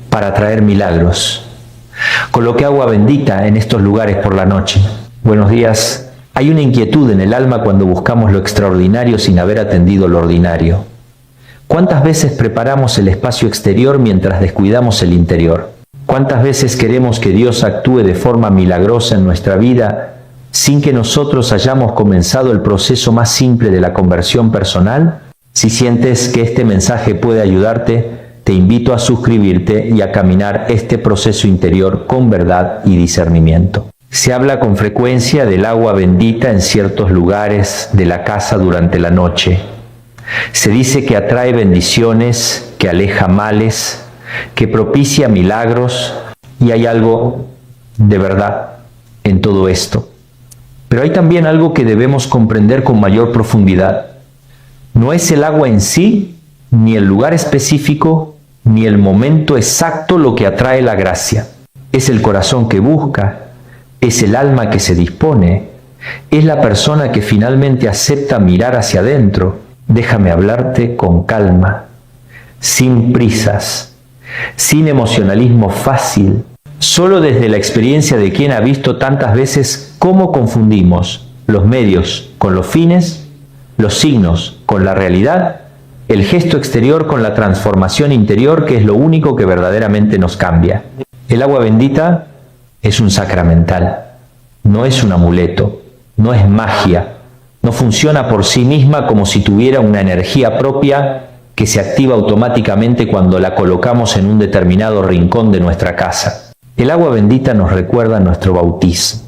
para traer milagros. Coloqué agua bendita en estos lugares por la noche. Buenos días. Hay una inquietud en el alma cuando buscamos lo extraordinario sin haber atendido lo ordinario. ¿Cuántas veces preparamos el espacio exterior mientras descuidamos el interior? ¿Cuántas veces queremos que Dios actúe de forma milagrosa en nuestra vida sin que nosotros hayamos comenzado el proceso más simple de la conversión personal? Si sientes que este mensaje puede ayudarte, te invito a suscribirte y a caminar este proceso interior con verdad y discernimiento. Se habla con frecuencia del agua bendita en ciertos lugares de la casa durante la noche. Se dice que atrae bendiciones, que aleja males, que propicia milagros, y hay algo de verdad en todo esto. Pero hay también algo que debemos comprender con mayor profundidad. No es el agua en sí, ni el lugar específico, ni el momento exacto lo que atrae la gracia. Es el corazón que busca, es el alma que se dispone, es la persona que finalmente acepta mirar hacia adentro. Déjame hablarte con calma, sin prisas, sin emocionalismo fácil, solo desde la experiencia de quien ha visto tantas veces cómo confundimos los medios con los fines, los signos con la realidad, el gesto exterior con la transformación interior, que es lo único que verdaderamente nos cambia. El agua bendita es un sacramental, no es un amuleto, no es magia, no funciona por sí misma como si tuviera una energía propia que se activa automáticamente cuando la colocamos en un determinado rincón de nuestra casa. El agua bendita nos recuerda nuestro bautismo,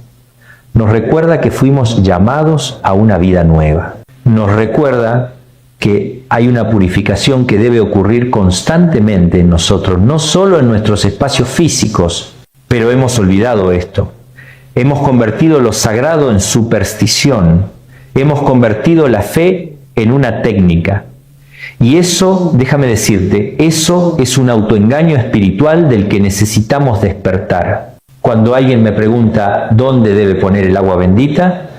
nos recuerda que fuimos llamados a una vida nueva, nos recuerda que hay una purificación que debe ocurrir constantemente en nosotros, no solo en nuestros espacios físicos, pero hemos olvidado esto. Hemos convertido lo sagrado en superstición, hemos convertido la fe en una técnica. Y eso, déjame decirte, eso es un autoengaño espiritual del que necesitamos despertar. Cuando alguien me pregunta dónde debe poner el agua bendita,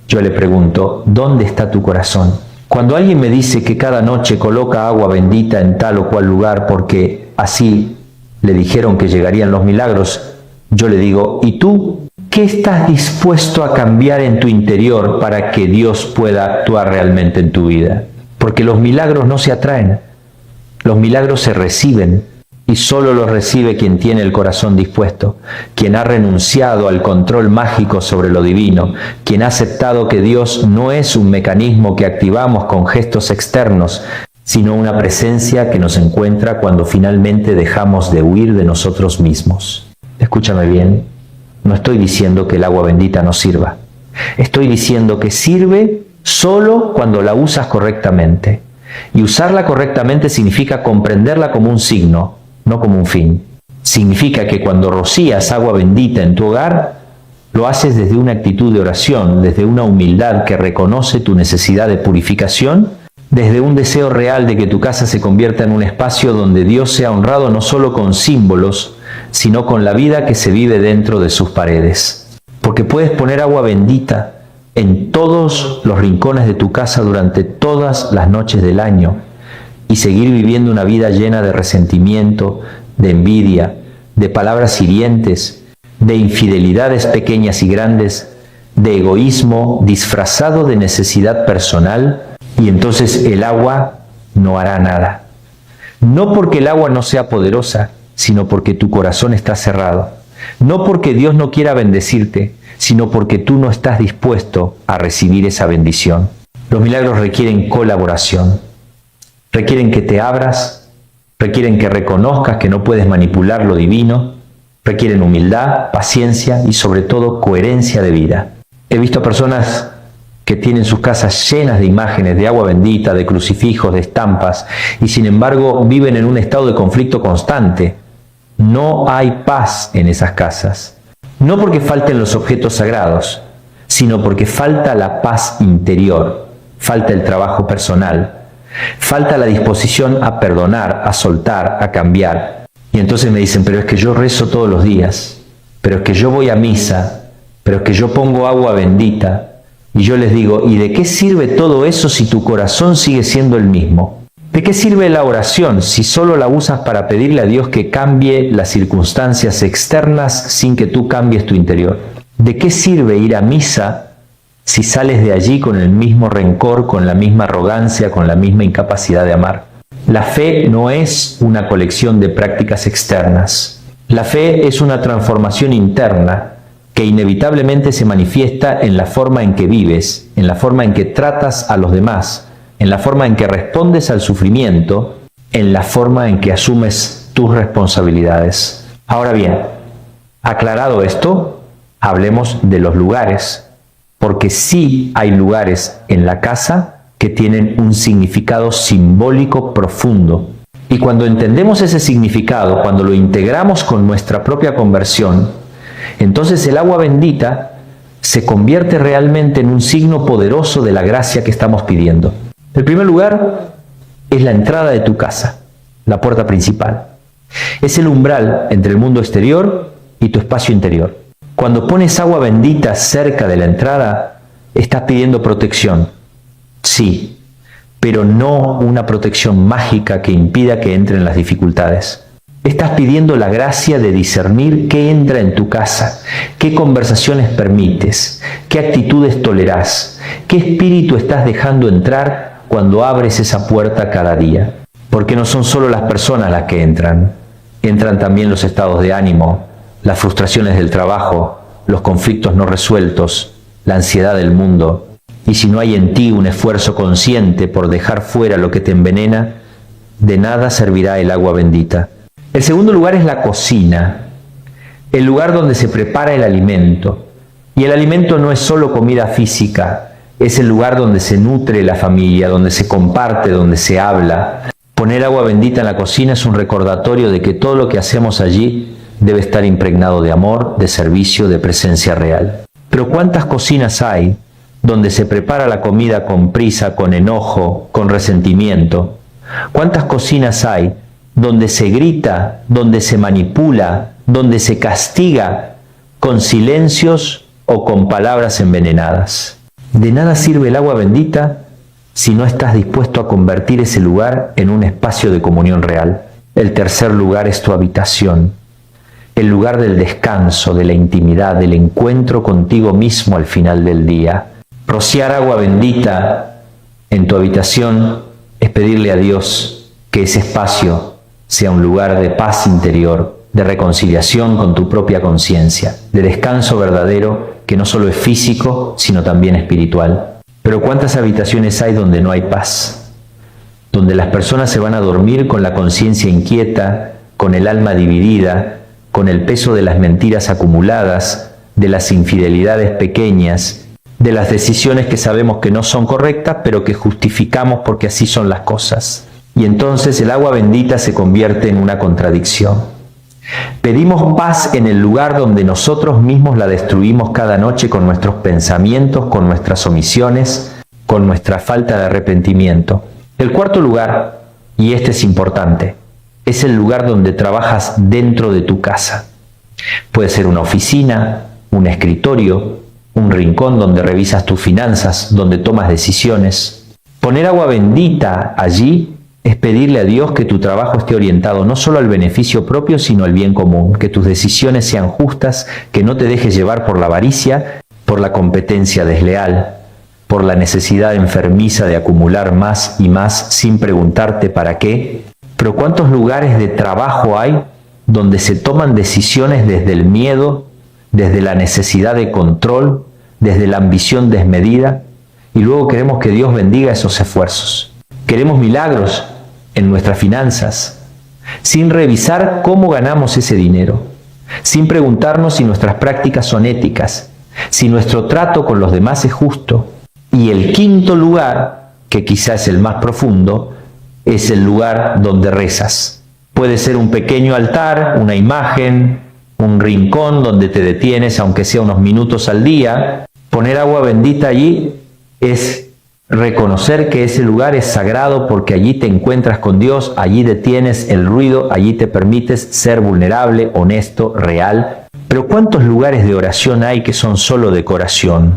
yo le pregunto, ¿dónde está tu corazón? Cuando alguien me dice que cada noche coloca agua bendita en tal o cual lugar porque así le dijeron que llegarían los milagros, yo le digo, ¿y tú qué estás dispuesto a cambiar en tu interior para que Dios pueda actuar realmente en tu vida? Porque los milagros no se atraen, los milagros se reciben, y solo los recibe quien tiene el corazón dispuesto, quien ha renunciado al control mágico sobre lo divino, quien ha aceptado que Dios no es un mecanismo que activamos con gestos externos, sino una presencia que nos encuentra cuando finalmente dejamos de huir de nosotros mismos. Escúchame bien, no estoy diciendo que el agua bendita no sirva. Estoy diciendo que sirve solo cuando la usas correctamente. Y usarla correctamente significa comprenderla como un signo, no como un fin. Significa que cuando rocías agua bendita en tu hogar, lo haces desde una actitud de oración, desde una humildad que reconoce tu necesidad de purificación, desde un deseo real de que tu casa se convierta en un espacio donde Dios sea honrado no solo con símbolos, sino con la vida que se vive dentro de sus paredes. Porque puedes poner agua bendita en todos los rincones de tu casa durante todas las noches del año y seguir viviendo una vida llena de resentimiento, de envidia, de palabras hirientes, de infidelidades pequeñas y grandes, de egoísmo disfrazado de necesidad personal, y entonces el agua no hará nada. No porque el agua no sea poderosa, sino porque tu corazón está cerrado. No porque Dios no quiera bendecirte, sino porque tú no estás dispuesto a recibir esa bendición. Los milagros requieren colaboración. Requieren que te abras, requieren que reconozcas que no puedes manipular lo divino, requieren humildad, paciencia y sobre todo coherencia de vida. He visto personas que tienen sus casas llenas de imágenes de agua bendita, de crucifijos, de estampas, y sin embargo viven en un estado de conflicto constante. No hay paz en esas casas. No porque falten los objetos sagrados, sino porque falta la paz interior, falta el trabajo personal, falta la disposición a perdonar, a soltar, a cambiar. Y entonces me dicen, pero es que yo rezo todos los días, pero es que yo voy a misa, pero es que yo pongo agua bendita. Y yo les digo, ¿y de qué sirve todo eso si tu corazón sigue siendo el mismo? ¿De qué sirve la oración si solo la usas para pedirle a Dios que cambie las circunstancias externas sin que tú cambies tu interior? ¿De qué sirve ir a misa si sales de allí con el mismo rencor, con la misma arrogancia, con la misma incapacidad de amar? La fe no es una colección de prácticas externas. La fe es una transformación interna que inevitablemente se manifiesta en la forma en que vives, en la forma en que tratas a los demás, en la forma en que respondes al sufrimiento, en la forma en que asumes tus responsabilidades. Ahora bien, aclarado esto, hablemos de los lugares, porque sí hay lugares en la casa que tienen un significado simbólico profundo. Y cuando entendemos ese significado, cuando lo integramos con nuestra propia conversión, entonces el agua bendita se convierte realmente en un signo poderoso de la gracia que estamos pidiendo. El primer lugar es la entrada de tu casa, la puerta principal. Es el umbral entre el mundo exterior y tu espacio interior. Cuando pones agua bendita cerca de la entrada, estás pidiendo protección. Sí, pero no una protección mágica que impida que entren las dificultades. Estás pidiendo la gracia de discernir qué entra en tu casa, qué conversaciones permites, qué actitudes tolerás, qué espíritu estás dejando entrar cuando abres esa puerta cada día. Porque no son solo las personas las que entran también los estados de ánimo, las frustraciones del trabajo, los conflictos no resueltos, la ansiedad del mundo. Y si no hay en ti un esfuerzo consciente por dejar fuera lo que te envenena, de nada servirá el agua bendita. El segundo lugar es la cocina, el lugar donde se prepara el alimento. Y el alimento no es solo comida física, es el lugar donde se nutre la familia, donde se comparte, donde se habla. Poner agua bendita en la cocina es un recordatorio de que todo lo que hacemos allí debe estar impregnado de amor, de servicio, de presencia real. Pero ¿cuántas cocinas hay donde se prepara la comida con prisa, con enojo, con resentimiento? ¿Cuántas cocinas hay donde se grita, donde se manipula, donde se castiga con silencios o con palabras envenenadas? De nada sirve el agua bendita si no estás dispuesto a convertir ese lugar en un espacio de comunión real. El tercer lugar es tu habitación, el lugar del descanso, de la intimidad, del encuentro contigo mismo al final del día. Rociar agua bendita en tu habitación es pedirle a Dios que ese espacio sea un lugar de paz interior, de reconciliación con tu propia conciencia, de descanso verdadero que no solo es físico, sino también espiritual. Pero ¿cuántas habitaciones hay donde no hay paz? Donde las personas se van a dormir con la conciencia inquieta, con el alma dividida, con el peso de las mentiras acumuladas, de las infidelidades pequeñas, de las decisiones que sabemos que no son correctas, pero que justificamos porque así son las cosas. Y entonces el agua bendita se convierte en una contradicción. Pedimos paz en el lugar donde nosotros mismos la destruimos cada noche con nuestros pensamientos, con nuestras omisiones, con nuestra falta de arrepentimiento. El cuarto lugar, y este es importante, es el lugar donde trabajas dentro de tu casa. Puede ser una oficina, un escritorio, un rincón donde revisas tus finanzas, donde tomas decisiones. Poner agua bendita allí es pedirle a Dios que tu trabajo esté orientado no solo al beneficio propio, sino al bien común, que tus decisiones sean justas, que no te dejes llevar por la avaricia, por la competencia desleal, por la necesidad enfermiza de acumular más y más sin preguntarte para qué. Pero ¿cuántos lugares de trabajo hay donde se toman decisiones desde el miedo, desde la necesidad de control, desde la ambición desmedida, y luego queremos que Dios bendiga esos esfuerzos? Queremos milagros en nuestras finanzas, sin revisar cómo ganamos ese dinero, sin preguntarnos si nuestras prácticas son éticas, si nuestro trato con los demás es justo. Y el quinto lugar, que quizás es el más profundo, es el lugar donde rezas. Puede ser un pequeño altar, una imagen, un rincón donde te detienes, aunque sea unos minutos al día. Poner agua bendita allí es reconocer que ese lugar es sagrado porque allí te encuentras con Dios, allí detienes el ruido, allí te permites ser vulnerable, honesto, real. Pero ¿cuántos lugares de oración hay que son solo decoración?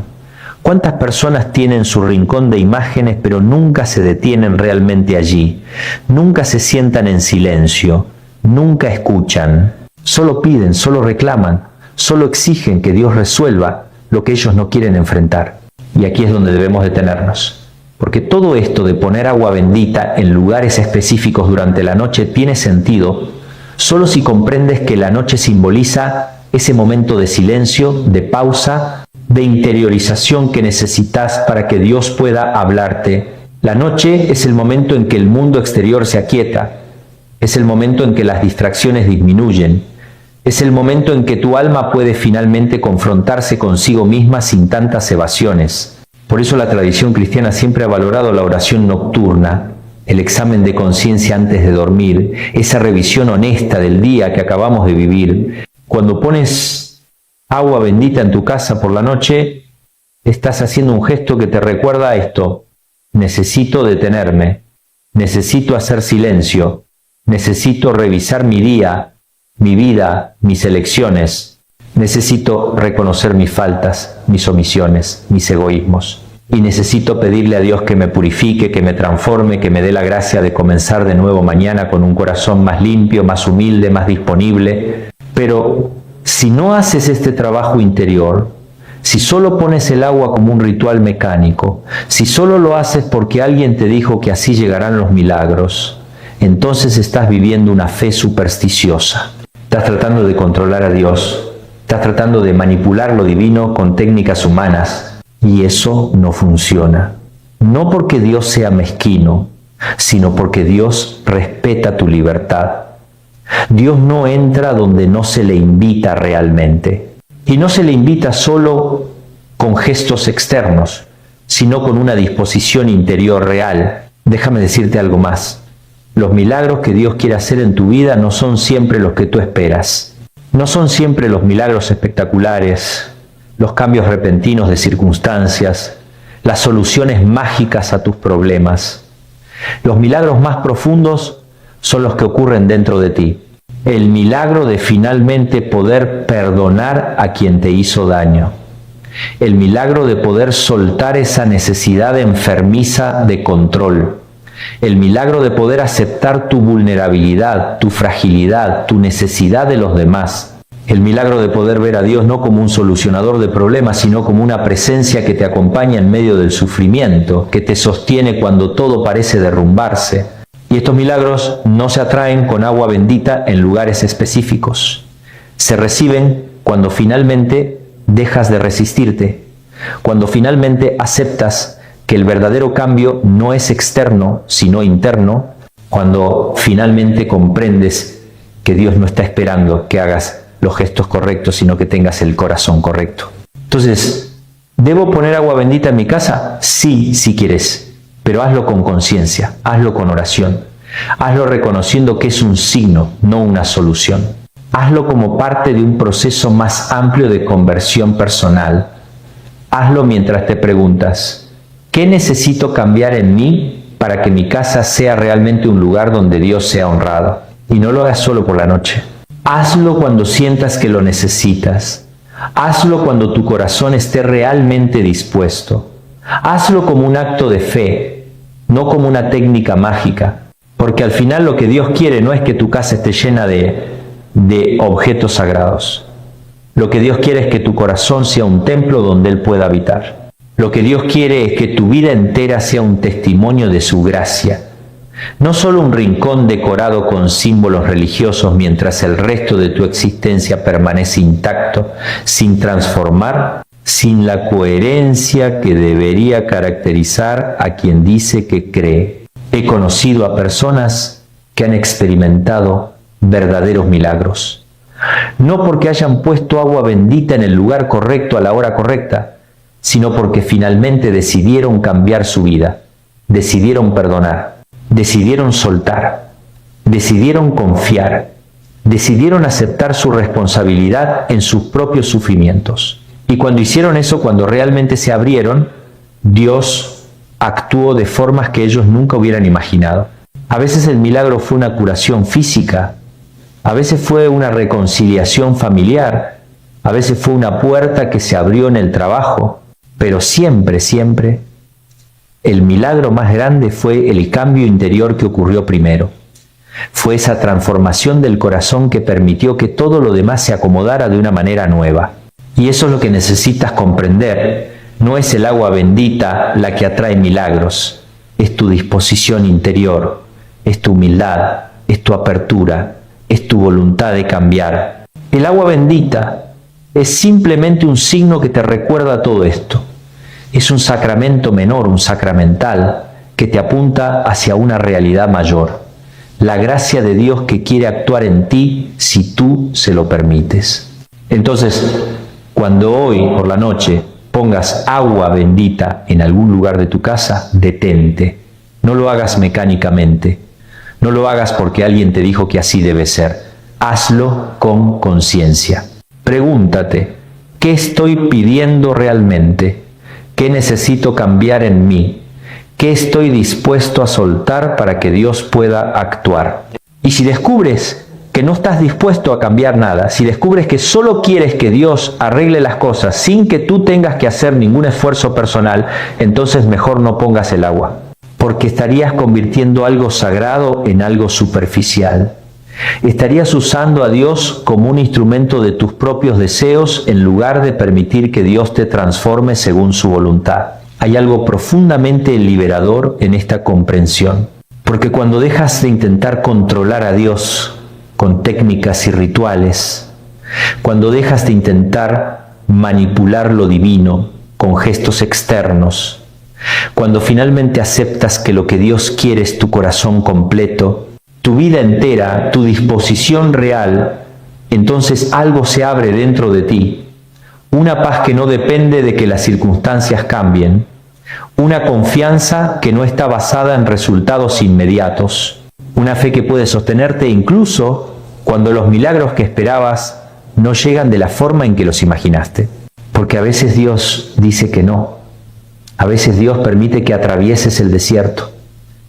¿Cuántas personas tienen su rincón de imágenes pero nunca se detienen realmente allí? Nunca se sientan en silencio, nunca escuchan. Solo piden, solo reclaman, solo exigen que Dios resuelva lo que ellos no quieren enfrentar. Y aquí es donde debemos detenernos. Porque todo esto de poner agua bendita en lugares específicos durante la noche tiene sentido solo si comprendes que la noche simboliza ese momento de silencio, de pausa, de interiorización que necesitas para que Dios pueda hablarte. La noche es el momento en que el mundo exterior se aquieta, es el momento en que las distracciones disminuyen, es el momento en que tu alma puede finalmente confrontarse consigo misma sin tantas evasiones. Por eso la tradición cristiana siempre ha valorado la oración nocturna, el examen de conciencia antes de dormir, esa revisión honesta del día que acabamos de vivir. Cuando pones agua bendita en tu casa por la noche, estás haciendo un gesto que te recuerda a esto: necesito detenerme, necesito hacer silencio, necesito revisar mi día, mi vida, mis elecciones, necesito reconocer mis faltas, mis omisiones, mis egoísmos. Y necesito pedirle a Dios que me purifique, que me transforme, que me dé la gracia de comenzar de nuevo mañana con un corazón más limpio, más humilde, más disponible. Pero si no haces este trabajo interior, si solo pones el agua como un ritual mecánico, si solo lo haces porque alguien te dijo que así llegarán los milagros, entonces estás viviendo una fe supersticiosa. Estás tratando de controlar a Dios, estás tratando de manipular lo divino con técnicas humanas. Y eso no funciona. No porque Dios sea mezquino, sino porque Dios respeta tu libertad. Dios no entra donde no se le invita realmente. Y no se le invita solo con gestos externos, sino con una disposición interior real. Déjame decirte algo más. Los milagros que Dios quiere hacer en tu vida no son siempre los que tú esperas. No son siempre los milagros espectaculares, los cambios repentinos de circunstancias, las soluciones mágicas a tus problemas. Los milagros más profundos son los que ocurren dentro de ti. El milagro de finalmente poder perdonar a quien te hizo daño. El milagro de poder soltar esa necesidad enfermiza de control. El milagro de poder aceptar tu vulnerabilidad, tu fragilidad, tu necesidad de los demás. El milagro de poder ver a Dios no como un solucionador de problemas, sino como una presencia que te acompaña en medio del sufrimiento, que te sostiene cuando todo parece derrumbarse. Y estos milagros no se atraen con agua bendita en lugares específicos. Se reciben cuando finalmente dejas de resistirte, cuando finalmente aceptas que el verdadero cambio no es externo, sino interno, cuando finalmente comprendes que Dios no está esperando que hagas los gestos correctos, sino que tengas el corazón correcto. Entonces, ¿debo poner agua bendita en mi casa? Sí, si quieres, pero hazlo con conciencia, hazlo con oración, hazlo reconociendo que es un signo, no una solución. Hazlo como parte de un proceso más amplio de conversión personal. Hazlo mientras te preguntas, ¿qué necesito cambiar en mí para que mi casa sea realmente un lugar donde Dios sea honrado? Y no lo hagas solo por la noche. Hazlo cuando sientas que lo necesitas. Hazlo cuando tu corazón esté realmente dispuesto. Hazlo como un acto de fe, no como una técnica mágica. Porque al final lo que Dios quiere no es que tu casa esté llena de objetos sagrados. Lo que Dios quiere es que tu corazón sea un templo donde Él pueda habitar. Lo que Dios quiere es que tu vida entera sea un testimonio de su gracia. No solo un rincón decorado con símbolos religiosos mientras el resto de tu existencia permanece intacto, sin transformar, sin la coherencia que debería caracterizar a quien dice que cree. He conocido a personas que han experimentado verdaderos milagros. No porque hayan puesto agua bendita en el lugar correcto a la hora correcta, sino porque finalmente decidieron cambiar su vida, decidieron perdonar. Decidieron soltar, decidieron confiar, decidieron aceptar su responsabilidad en sus propios sufrimientos. Y cuando hicieron eso, cuando realmente se abrieron, Dios actuó de formas que ellos nunca hubieran imaginado. A veces el milagro fue una curación física, a veces fue una reconciliación familiar, a veces fue una puerta que se abrió en el trabajo, Pero siempre, siempre, el milagro más grande fue el cambio interior que ocurrió primero. Fue esa transformación del corazón que permitió que todo lo demás se acomodara de una manera nueva. Y eso es lo que necesitas comprender. No es el agua bendita la que atrae milagros, es tu disposición interior, es tu humildad, es tu apertura, es tu voluntad de cambiar. El agua bendita es simplemente un signo que te recuerda todo esto. Es un sacramento menor, un sacramental, que te apunta hacia una realidad mayor. La gracia de Dios que quiere actuar en ti si tú se lo permites. Entonces, cuando hoy por la noche pongas agua bendita en algún lugar de tu casa, detente. No lo hagas mecánicamente. No lo hagas porque alguien te dijo que así debe ser. Hazlo con conciencia. Pregúntate, ¿qué estoy pidiendo realmente? ¿Qué necesito cambiar en mí? ¿Qué estoy dispuesto a soltar para que Dios pueda actuar? Y si descubres que no estás dispuesto a cambiar nada, si descubres que solo quieres que Dios arregle las cosas sin que tú tengas que hacer ningún esfuerzo personal, entonces mejor no pongas el agua, porque estarías convirtiendo algo sagrado en algo superficial. Estarías usando a Dios como un instrumento de tus propios deseos en lugar de permitir que Dios te transforme según su voluntad. Hay algo profundamente liberador en esta comprensión, porque cuando dejas de intentar controlar a Dios con técnicas y rituales, cuando dejas de intentar manipular lo divino con gestos externos, cuando finalmente aceptas que lo que Dios quiere es tu corazón completo, tu vida entera, tu disposición real, entonces algo se abre dentro de ti, una paz que no depende de que las circunstancias cambien, una confianza que no está basada en resultados inmediatos, una fe que puede sostenerte incluso cuando los milagros que esperabas no llegan de la forma en que los imaginaste. Porque a veces Dios dice que no. A veces Dios permite que atravieses el desierto.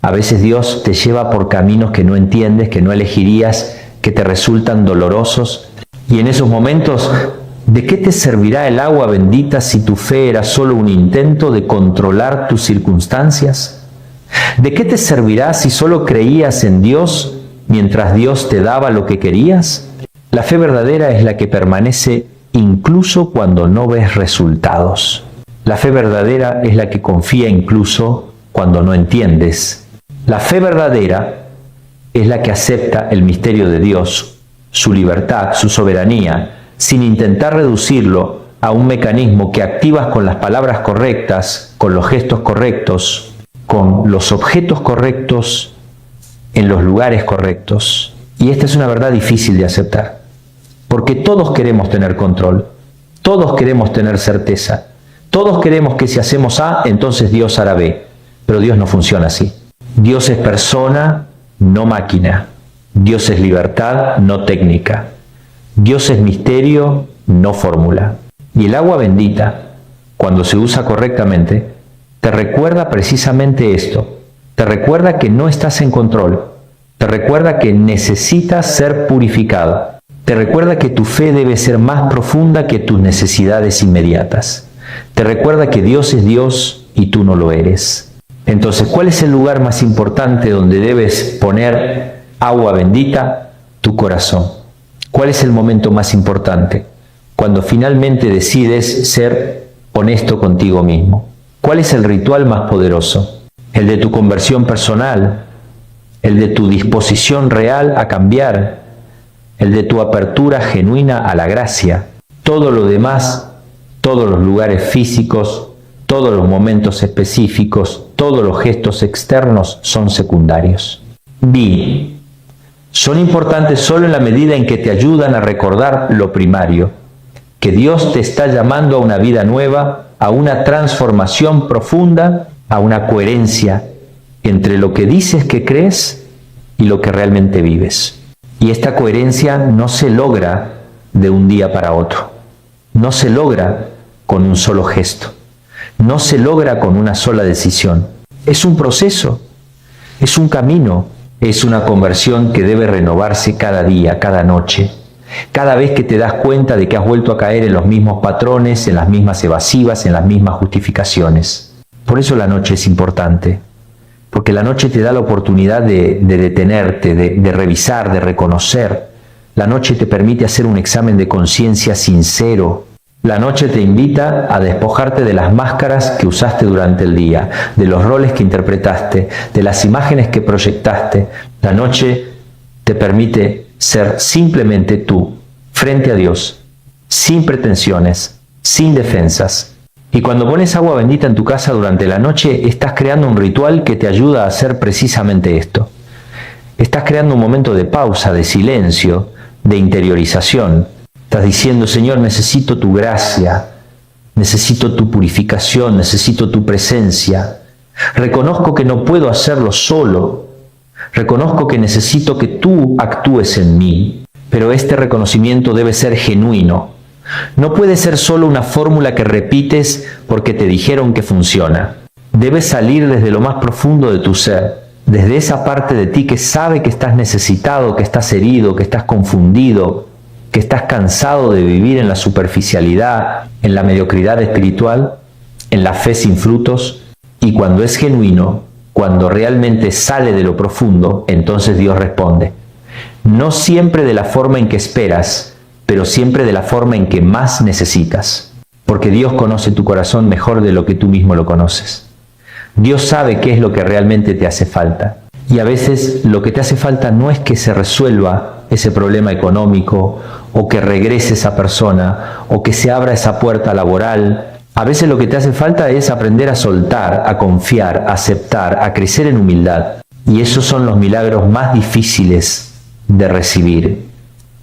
A veces Dios te lleva por caminos que no entiendes, que no elegirías, que te resultan dolorosos. Y en esos momentos, ¿de qué te servirá el agua bendita si tu fe era solo un intento de controlar tus circunstancias? ¿De qué te servirá si solo creías en Dios mientras Dios te daba lo que querías? La fe verdadera es la que permanece incluso cuando no ves resultados. La fe verdadera es la que confía incluso cuando no entiendes. La fe verdadera es la que acepta el misterio de Dios, su libertad, su soberanía, sin intentar reducirlo a un mecanismo que activas con las palabras correctas, con los gestos correctos, con los objetos correctos, en los lugares correctos. Y esta es una verdad difícil de aceptar, porque todos queremos tener control, todos queremos tener certeza, todos queremos que si hacemos A, entonces Dios hará B, pero Dios no funciona así. Dios es persona, no máquina. Dios es libertad, no técnica. Dios es misterio, no fórmula. Y el agua bendita, cuando se usa correctamente, te recuerda precisamente esto. Te recuerda que no estás en control. Te recuerda que necesitas ser purificado. Te recuerda que tu fe debe ser más profunda que tus necesidades inmediatas. Te recuerda que Dios es Dios y tú no lo eres. Entonces, ¿cuál es el lugar más importante donde debes poner agua bendita? Tu corazón. ¿Cuál es el momento más importante? Cuando finalmente decides ser honesto contigo mismo. ¿Cuál es el ritual más poderoso? El de tu conversión personal, el de tu disposición real a cambiar, el de tu apertura genuina a la gracia. Todo lo demás, todos los lugares físicos, todos los momentos específicos, todos los gestos externos son secundarios. B. Son importantes solo en la medida en que te ayudan a recordar lo primario, que Dios te está llamando a una vida nueva, a una transformación profunda, a una coherencia entre lo que dices que crees y lo que realmente vives. Y esta coherencia no se logra de un día para otro, no se logra con un solo gesto, no se logra con una sola decisión. Es un proceso, es un camino, es una conversión que debe renovarse cada día, cada noche. cada vez que te das cuenta de que has vuelto a caer en los mismos patrones, en las mismas evasivas, en las mismas justificaciones. Por eso la noche es importante, porque la noche te da la oportunidad de detenerte, de revisar, de reconocer. La noche te permite hacer un examen de conciencia sincero. La noche te invita a despojarte de las máscaras que usaste durante el día, de los roles que interpretaste, de las imágenes que proyectaste. La noche te permite ser simplemente tú, frente a Dios, sin pretensiones, sin defensas. Y cuando pones agua bendita en tu casa durante la noche, estás creando un ritual que te ayuda a hacer precisamente esto. Estás creando un momento de pausa, de silencio, de interiorización. Estás diciendo, Señor, necesito tu gracia, necesito tu purificación, necesito tu presencia. Reconozco que no puedo hacerlo solo. Reconozco que necesito que tú actúes en mí. Pero este reconocimiento debe ser genuino. No puede ser solo una fórmula que repites porque te dijeron que funciona. Debe salir desde lo más profundo de tu ser, desde esa parte de ti que sabe que estás necesitado, que estás herido, que estás confundido, que estás cansado de vivir en la superficialidad, en la mediocridad espiritual, en la fe sin frutos. Y cuando es genuino, cuando realmente sale de lo profundo, entonces Dios responde. No siempre de la forma en que esperas, pero siempre de la forma en que más necesitas. Porque Dios conoce tu corazón mejor de lo que tú mismo lo conoces. Dios sabe qué es lo que realmente te hace falta. Y a veces lo que te hace falta no es que se resuelva ese problema económico, o que regrese esa persona, o que se abra esa puerta laboral. A veces lo que te hace falta es aprender a soltar, a confiar, a aceptar, a crecer en humildad. Y esos son los milagros más difíciles de recibir,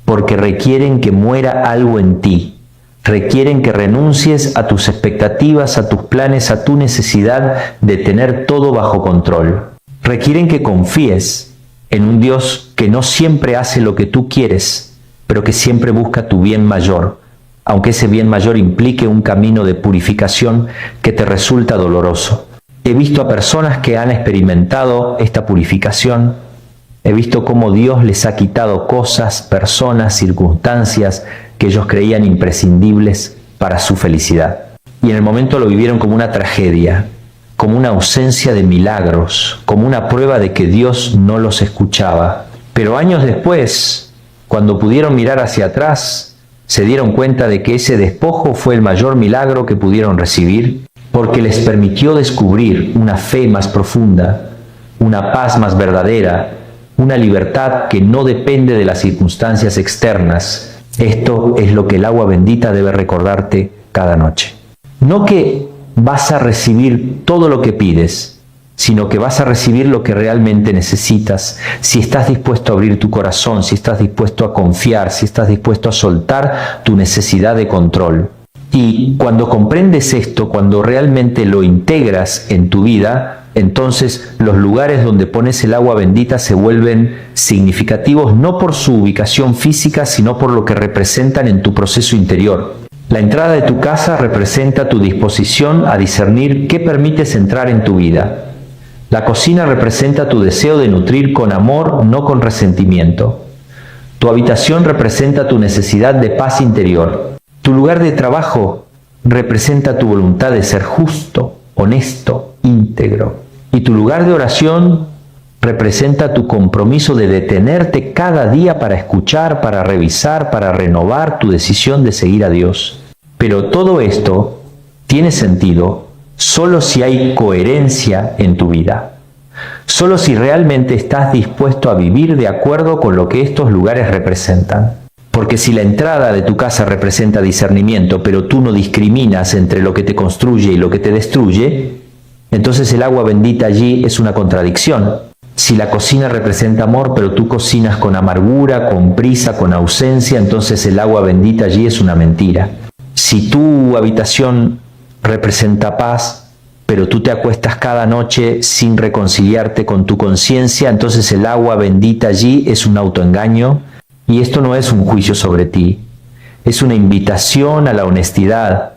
porque requieren que muera algo en ti. Requieren que renuncies a tus expectativas, a tus planes, a tu necesidad de tener todo bajo control. Requieren que confíes en un Dios que no siempre hace lo que tú quieres, pero que siempre busca tu bien mayor, aunque ese bien mayor implique un camino de purificación que te resulta doloroso. He visto a personas que han experimentado esta purificación. He visto cómo Dios les ha quitado cosas, personas, circunstancias que ellos creían imprescindibles para su felicidad. Y en el momento lo vivieron como una tragedia, como una ausencia de milagros, como una prueba de que Dios no los escuchaba. Pero años después, cuando pudieron mirar hacia atrás, se dieron cuenta de que ese despojo fue el mayor milagro que pudieron recibir, porque les permitió descubrir una fe más profunda, una paz más verdadera, una libertad que no depende de las circunstancias externas. Esto es lo que el agua bendita debe recordarte cada noche. No que vas a recibir todo lo que pides, sino que vas a recibir lo que realmente necesitas, si estás dispuesto a abrir tu corazón, si estás dispuesto a confiar, si estás dispuesto a soltar tu necesidad de control. Y cuando comprendes esto, cuando realmente lo integras en tu vida, entonces los lugares donde pones el agua bendita se vuelven significativos no por su ubicación física, sino por lo que representan en tu proceso interior. La entrada de tu casa representa tu disposición a discernir qué permites entrar en tu vida. La cocina representa tu deseo de nutrir con amor, no con resentimiento. Tu habitación representa tu necesidad de paz interior. Tu lugar de trabajo representa tu voluntad de ser justo, honesto, íntegro. Y tu lugar de oración representa tu compromiso de detenerte cada día para escuchar, para revisar, para renovar tu decisión de seguir a Dios. Pero todo esto tiene sentido solo si hay coherencia en tu vida. Solo si realmente estás dispuesto a vivir de acuerdo con lo que estos lugares representan. Porque si la entrada de tu casa representa discernimiento, pero tú no discriminas entre lo que te construye y lo que te destruye, entonces el agua bendita allí es una contradicción. Si la cocina representa amor, pero tú cocinas con amargura, con prisa, con ausencia, entonces el agua bendita allí es una mentira. Si tu habitación representa paz, pero tú te acuestas cada noche sin reconciliarte con tu conciencia, entonces el agua bendita allí es un autoengaño. Y esto no es un juicio sobre ti, es una invitación a la honestidad,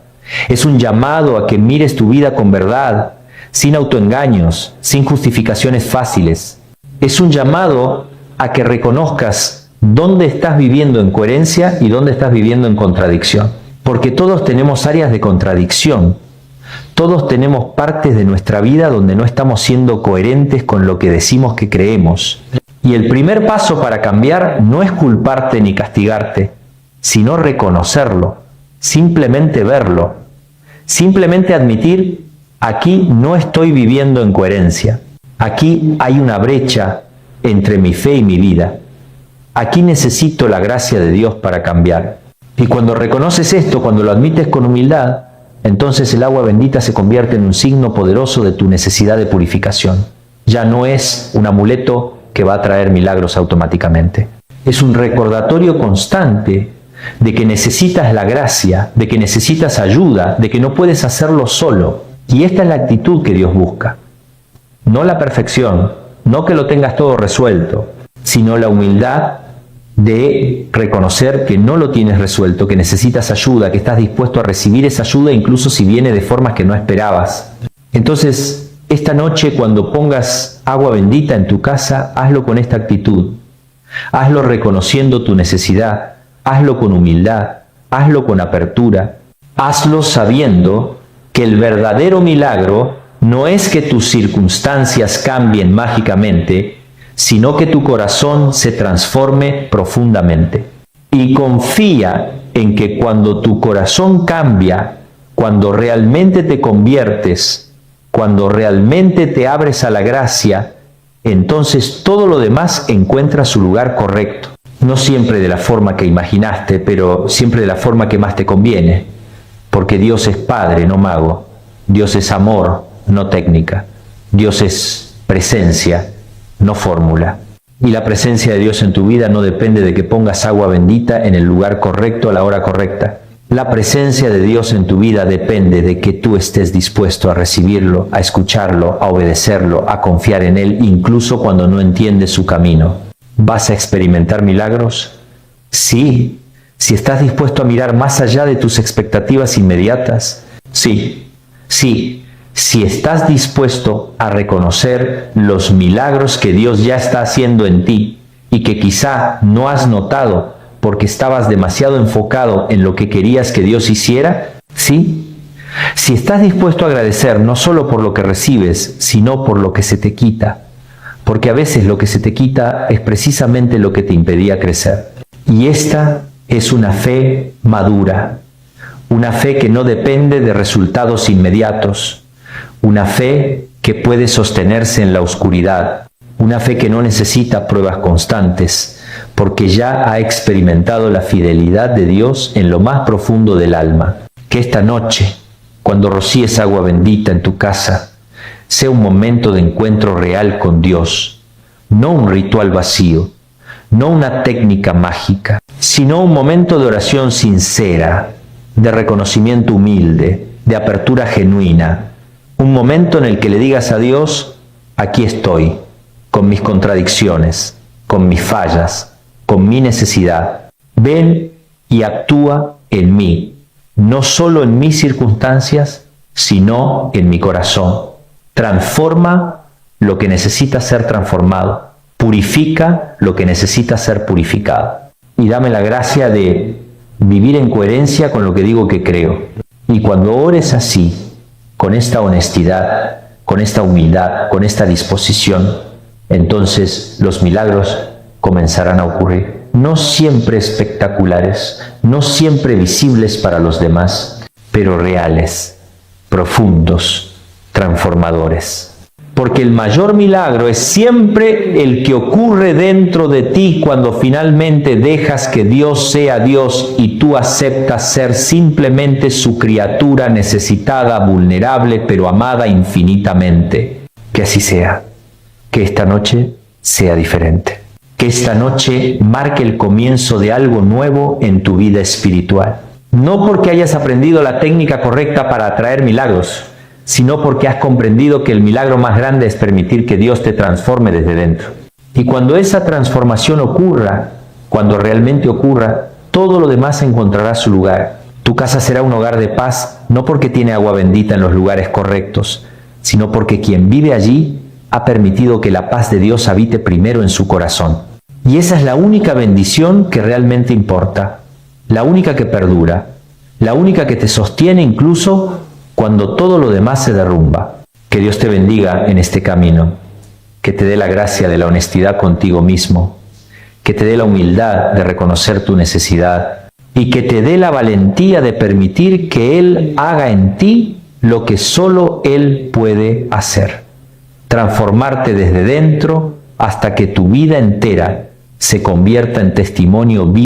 es un llamado a que mires tu vida con verdad, sin autoengaños, sin justificaciones fáciles. Es un llamado a que reconozcas dónde estás viviendo en coherencia y dónde estás viviendo en contradicción. Porque todos tenemos áreas de contradicción. Todos tenemos partes de nuestra vida donde no estamos siendo coherentes con lo que decimos que creemos. Y el primer paso para cambiar no es culparte ni castigarte, sino reconocerlo, simplemente verlo, simplemente admitir: aquí no estoy viviendo en coherencia, aquí hay una brecha entre mi fe y mi vida, aquí necesito la gracia de Dios para cambiar. Y cuando reconoces esto, cuando lo admites con humildad, entonces el agua bendita se convierte en un signo poderoso de tu necesidad de purificación. Ya no es un amuleto que va a traer milagros automáticamente. Es un recordatorio constante de que necesitas la gracia, de que necesitas ayuda, de que no puedes hacerlo solo. Y esta es la actitud que Dios busca. No la perfección, no que lo tengas todo resuelto, sino la humildad de reconocer que no lo tienes resuelto, que necesitas ayuda, que estás dispuesto a recibir esa ayuda incluso si viene de formas que no esperabas. Entonces, esta noche cuando pongas agua bendita en tu casa, hazlo con esta actitud. Hazlo reconociendo tu necesidad, hazlo con humildad, hazlo con apertura, hazlo sabiendo que el verdadero milagro no es que tus circunstancias cambien mágicamente, sino que tu corazón se transforme profundamente. Y confía en que cuando tu corazón cambia, cuando realmente te conviertes, cuando realmente te abres a la gracia, entonces todo lo demás encuentra su lugar correcto. No siempre de la forma que imaginaste, pero siempre de la forma que más te conviene. Porque Dios es Padre, no mago. Dios es amor, no técnica. Dios es presencia, no fórmula. Y la presencia de Dios en tu vida no depende de que pongas agua bendita en el lugar correcto a la hora correcta. La presencia de Dios en tu vida depende de que tú estés dispuesto a recibirlo, a escucharlo, a obedecerlo, a confiar en Él, incluso cuando no entiendes su camino. ¿Vas a experimentar milagros? Sí. Si estás dispuesto a mirar más allá de tus expectativas inmediatas. Sí. Sí. Si estás dispuesto a reconocer los milagros que Dios ya está haciendo en ti y que quizá no has notado porque estabas demasiado enfocado en lo que querías que Dios hiciera, ¿sí? Si estás dispuesto a agradecer no solo por lo que recibes, sino por lo que se te quita, porque a veces lo que se te quita es precisamente lo que te impedía crecer. Y esta es una fe madura, una fe que no depende de resultados inmediatos, una fe que puede sostenerse en la oscuridad, una fe que no necesita pruebas constantes, porque ya ha experimentado la fidelidad de Dios en lo más profundo del alma. Que esta noche, cuando rocíes agua bendita en tu casa, sea un momento de encuentro real con Dios, no un ritual vacío, no una técnica mágica, sino un momento de oración sincera, de reconocimiento humilde, de apertura genuina, un momento en el que le digas a Dios: aquí estoy, con mis contradicciones, con mis fallas, con mi necesidad. Ven y actúa en mí, no solo en mis circunstancias, sino en mi corazón. Transforma lo que necesita ser transformado, purifica lo que necesita ser purificado. Y dame la gracia de vivir en coherencia con lo que digo que creo. Y cuando ores así, con esta honestidad, con esta humildad, con esta disposición, entonces los milagros comenzarán a ocurrir. No siempre espectaculares, no siempre visibles para los demás, pero reales, profundos, transformadores. Porque el mayor milagro es siempre el que ocurre dentro de ti cuando finalmente dejas que Dios sea Dios y tú aceptas ser simplemente su criatura necesitada, vulnerable, pero amada infinitamente. Que así sea. Que esta noche sea diferente. Que esta noche marque el comienzo de algo nuevo en tu vida espiritual. No porque hayas aprendido la técnica correcta para atraer milagros, sino porque has comprendido que el milagro más grande es permitir que Dios te transforme desde dentro. Y cuando esa transformación ocurra, cuando realmente ocurra, todo lo demás encontrará su lugar. Tu casa será un hogar de paz, no porque tiene agua bendita en los lugares correctos, sino porque quien vive allí ha permitido que la paz de Dios habite primero en su corazón. Y esa es la única bendición que realmente importa, la única que perdura, la única que te sostiene incluso cuando todo lo demás se derrumba. Que Dios te bendiga en este camino, que te dé la gracia de la honestidad contigo mismo, que te dé la humildad de reconocer tu necesidad y que te dé la valentía de permitir que Él haga en ti lo que solo Él puede hacer. Transformarte desde dentro hasta que tu vida entera se convierta en testimonio vivo